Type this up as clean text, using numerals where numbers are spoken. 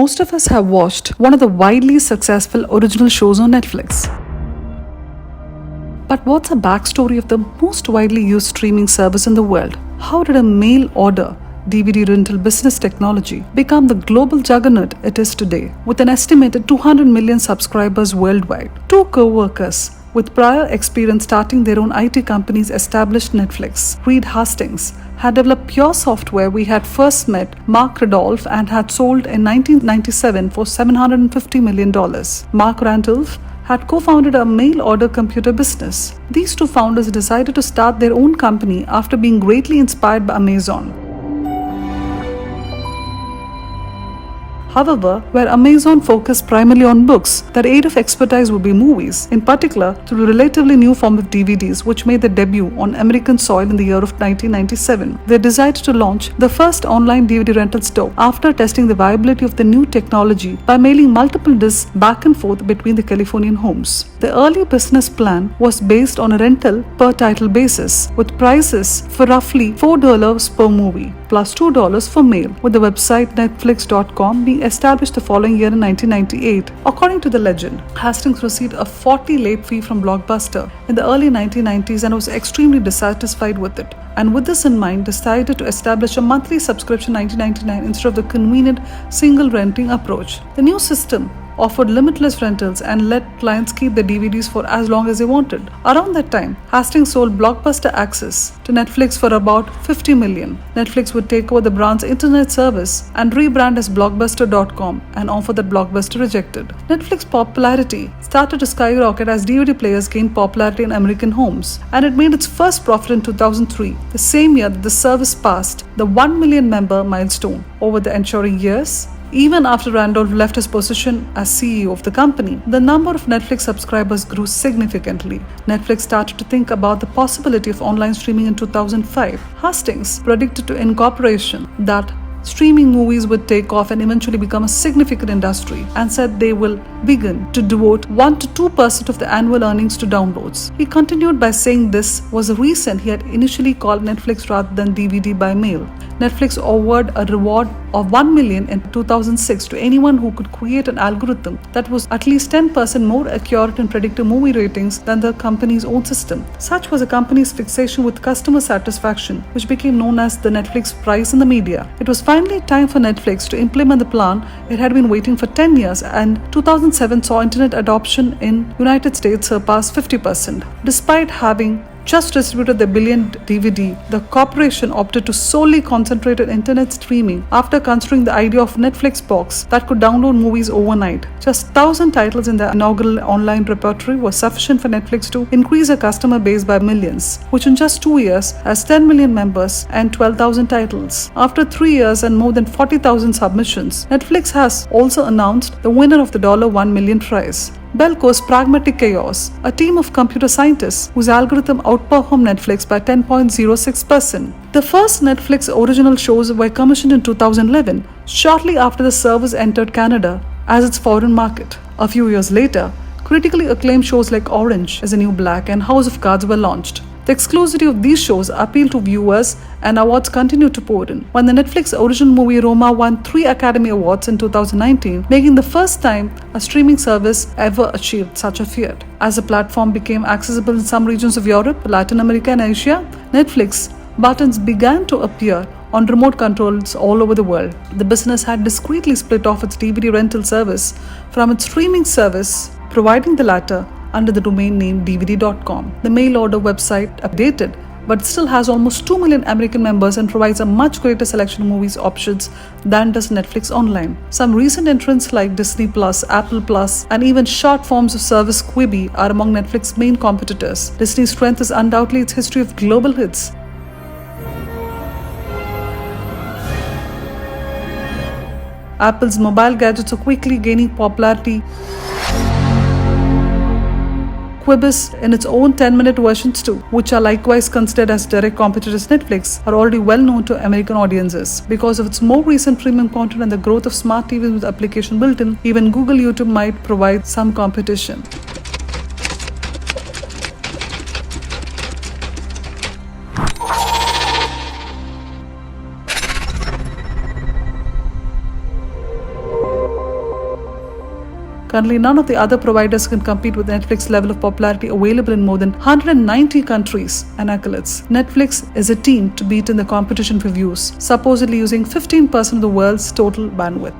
most of us have watched one of the widely successful original shows on Netflix. But what's the backstory of the most widely used streaming service in the world? How did a mail order DVD rental business technology become the global juggernaut it is today, with an estimated 200 million subscribers worldwide? Two co-workers with prior experience starting their own IT companies established Netflix. Reed Hastings had developed pure software. We had first met Mark Randolph and had sold in 1997 for $750 million. Mark Randolph had co-founded a mail order computer business. These two founders decided to start their own company after being greatly inspired by Amazon. However, where Amazon focused primarily on books, their area of expertise would be movies, in particular through a relatively new form of DVDs which made their debut on American soil in the year of 1997. They decided to launch the first online DVD rental store after testing the viability of the new technology by mailing multiple discs back and forth between the Californian homes. The early business plan was based on a rental per title basis, with prices for roughly $4 per movie plus $2 for mail, with the website Netflix.com being established the following year in 1998. According to the legend, Hastings received a 40 late fee from Blockbuster in the early 1990s and was extremely dissatisfied with it, and with this in mind decided to establish a monthly subscription in 1999 instead of the convenient single renting approach. The new system offered limitless rentals and let clients keep their DVDs for as long as they wanted. Around that time, Hastings sold Blockbuster access to Netflix for about $50 million. Netflix would take over the brand's internet service and rebrand as Blockbuster.com, an offer that Blockbuster rejected. Netflix's popularity started to skyrocket as DVD players gained popularity in American homes, and it made its first profit in 2003, the same year that the service passed the 1 million member milestone. Over the ensuing years, even after Randolph left his position as CEO of the company, the number of Netflix subscribers grew significantly. Netflix started to think about the possibility of online streaming in 2005. Hastings predicted to incorporation that streaming movies would take off and eventually become a significant industry, and said they will begin to devote 1 to 2% of the annual earnings to downloads. He continued by saying this was the reason he had initially called Netflix rather than DVD by mail. Netflix awarded a reward of $1 million in 2006 to anyone who could create an algorithm that was at least 10% more accurate in predicting movie ratings than the company's own system. Such was the company's fixation with customer satisfaction, which became known as the Netflix prize in the media. It was finally time for Netflix to implement the plan it had been waiting for 10 years, and 2007 saw internet adoption in United States surpass 50%. Despite having just distributed the billionth DVD, the corporation opted to solely concentrate on internet streaming after considering the idea of Netflix box that could download movies overnight. Just 1,000 titles in the inaugural online repertory was sufficient for Netflix to increase their customer base by millions, which in just 2 years has 10 million members and 12,000 titles. After 3 years and more than 40,000 submissions, Netflix has also announced the winner of the $1 million prize. Belco's Pragmatic Chaos, a team of computer scientists whose algorithm outperformed Netflix by 10.06%. The first Netflix original shows were commissioned in 2011, shortly after the service entered Canada as its foreign market. A few years later, critically acclaimed shows like Orange is the New Black and House of Cards were launched. The exclusivity of these shows appealed to viewers, and awards continued to pour in. When the Netflix original movie Roma won 3 Academy Awards in 2019, making the first time a streaming service ever achieved such a feat. As the platform became accessible in some regions of Europe, Latin America and Asia, Netflix buttons began to appear on remote controls all over the world. The business had discreetly split off its DVD rental service from its streaming service, providing the latter under the domain name DVD.com. The mail order website updated, but still has almost 2 million American members and provides a much greater selection of movies options than does Netflix Online. Some recent entrants like Disney Plus, Apple Plus, and even short forms of service Quibi are among Netflix's main competitors. Disney's strength is undoubtedly its history of global hits. Apple's mobile gadgets are quickly gaining popularity. Quibis in its own 10-minute versions too, which are likewise considered as direct competitors to Netflix, are already well known to American audiences. Because of its more recent premium content and the growth of smart TVs with application built in, even Google YouTube might provide some competition. Currently, none of the other providers can compete with Netflix's level of popularity, available in more than 190 countries and accolades. Netflix is a team to beat in the competition for views, supposedly using 15% of the world's total bandwidth.